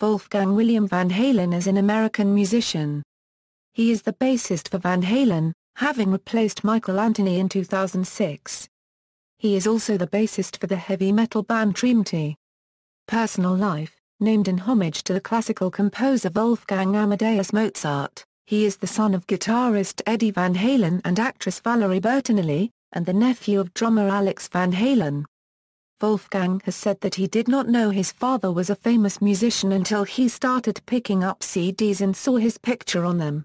Wolfgang William Van Halen is an American musician. He is the bassist for Van Halen, having replaced Michael Anthony in 2006. He is also the bassist for the heavy metal band Tremonti. Personal life: named in homage to the classical composer Wolfgang Amadeus Mozart, he is the son of guitarist Eddie Van Halen and actress Valerie Bertinelli, and the nephew of drummer Alex Van Halen. Wolfgang has said that he did not know his father was a famous musician until he started picking up CDs and saw his picture on them.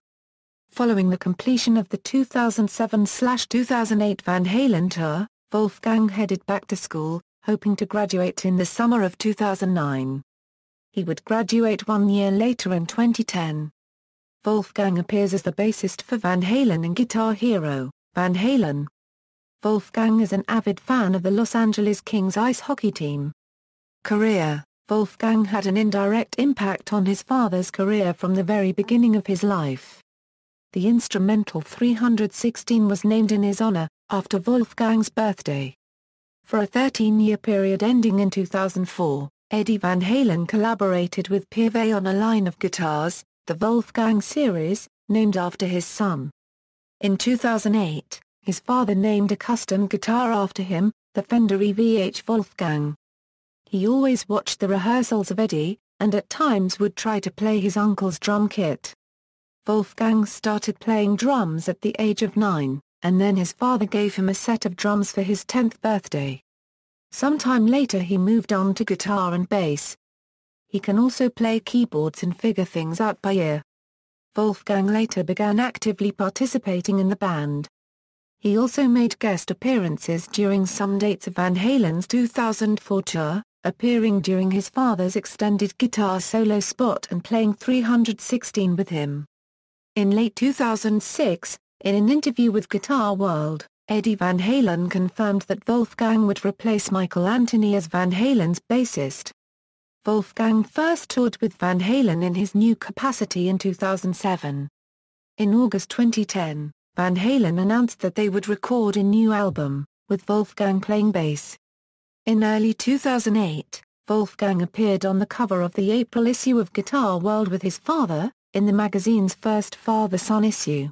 Following the completion of the 2007-2008 Van Halen tour, Wolfgang headed back to school, hoping to graduate in the summer of 2009. He would graduate 1 year later in 2010. Wolfgang appears as the bassist for Van Halen in Guitar Hero, Van Halen. Wolfgang is an avid fan of the Los Angeles Kings ice hockey team. Career: Wolfgang had an indirect impact on his father's career from the very beginning of his life. The instrumental 316 was named in his honor, after Wolfgang's birthday. For a 13-year period ending in 2004, Eddie Van Halen collaborated with Pieve on a line of guitars, the Wolfgang series, named after his son. In 2008, his father named a custom guitar after him, the Fender EVH Wolfgang. He always watched the rehearsals of Eddie, and at times would try to play his uncle's drum kit. Wolfgang started playing drums at the age of 9, and then his father gave him a set of drums for his 10th birthday. Sometime later he moved on to guitar and bass. He can also play keyboards and figure things out by ear. Wolfgang later began actively participating in the band. He also made guest appearances during some dates of Van Halen's 2004 tour, appearing during his father's extended guitar solo spot and playing 316 with him. In late 2006, in an interview with Guitar World, Eddie Van Halen confirmed that Wolfgang would replace Michael Anthony as Van Halen's bassist. Wolfgang first toured with Van Halen in his new capacity in 2007. In August 2010, Van Halen announced that they would record a new album, with Wolfgang playing bass. In early 2008, Wolfgang appeared on the cover of the April issue of Guitar World with his father, in the magazine's first father-son issue.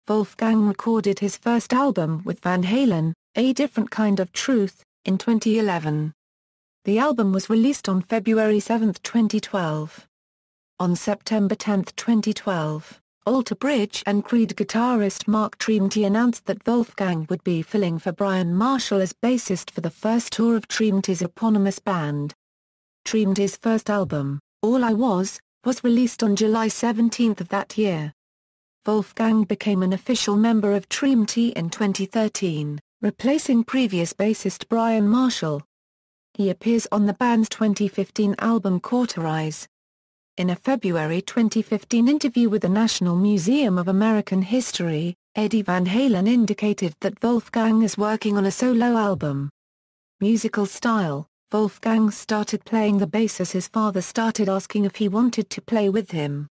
Wolfgang recorded his first album with Van Halen, A Different Kind of Truth, in 2011. The album was released on February 7, 2012. On September 10, 2012, Alter Bridge and Creed guitarist Mark Tremonti announced that Wolfgang would be filling for Brian Marshall as bassist for the first tour of Tremonti's eponymous band. Tremonti's first album, All I Was released on July 17 of that year. Wolfgang became an official member of Tremonti in 2013, replacing previous bassist Brian Marshall. He appears on the band's 2015 album Cauterize. In a February 2015 interview with the National Museum of American History, Eddie Van Halen indicated that Wolfgang is working on a solo album. Musical style: Wolfgang started playing the bass as his father started asking if he wanted to play with him.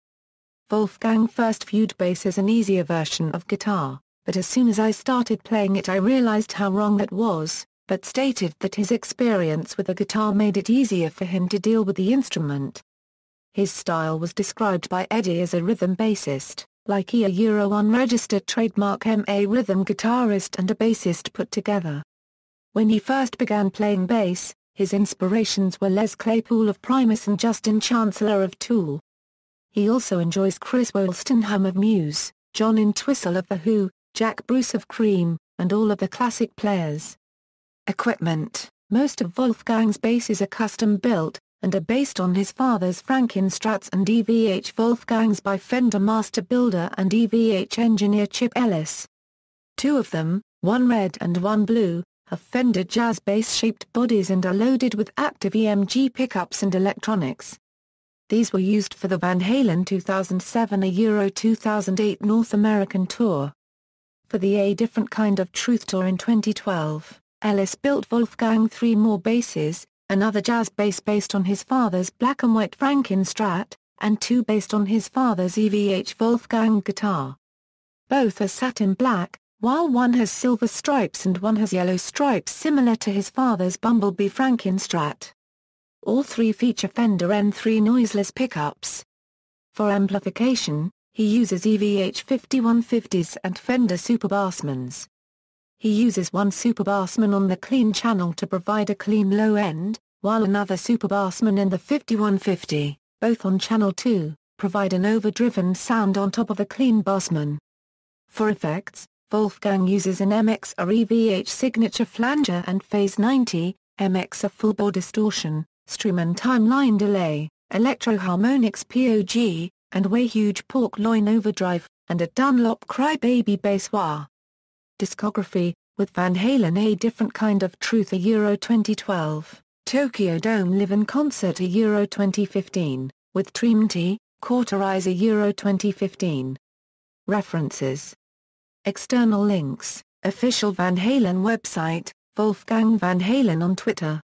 Wolfgang first viewed bass as an easier version of guitar, but as soon as I started playing it I realized how wrong that was, but stated that his experience with the guitar made it easier for him to deal with the instrument. His style was described by Eddie as a rhythm bassist, like a unregistered trademark MA rhythm guitarist and a bassist put together. When he first began playing bass, his inspirations were Les Claypool of Primus and Justin Chancellor of Tool. He also enjoys Chris Wolstenholme of Muse, John Entwistle of The Who, Jack Bruce of Cream, and all of the classic players. Equipment: most of Wolfgang's basses are custom-built, and are based on his father's Frankenstrats and EVH Wolfgangs by Fender Master Builder and EVH engineer Chip Ellis. Two of them, one red and one blue, have Fender Jazz bass-shaped bodies and are loaded with active EMG pickups and electronics. These were used for the Van Halen 2007-2008 North American tour. For the A Different Kind of Truth tour in 2012, Ellis built Wolfgang 3 more basses, another jazz bass based on his father's black and white Frankenstrat, and 2 based on his father's EVH Wolfgang guitar. Both are satin black, while one has silver stripes and one has yellow stripes similar to his father's Bumblebee Frankenstrat. All three feature Fender N3 noiseless pickups. For amplification, he uses EVH 5150s and Fender Superbassmans. He uses one Superbassman on the clean channel to provide a clean low end, while another Superbassman in the 5150, both on channel 2, provide an overdriven sound on top of a clean bassman. For effects, Wolfgang uses an MXR EVH signature flanger and Phase 90, MXR full-bore distortion, Strymon timeline delay, Electro-Harmonix POG, and Way Huge Pork Loin overdrive, and a Dunlop Crybaby bass wah. Discography, with Van Halen A Different Kind of Truth Euro 2012, Tokyo Dome Live in Concert Euro 2015, with Tremonti, Cauterize Euro 2015. References. External links, official Van Halen website, Wolfgang Van Halen on Twitter.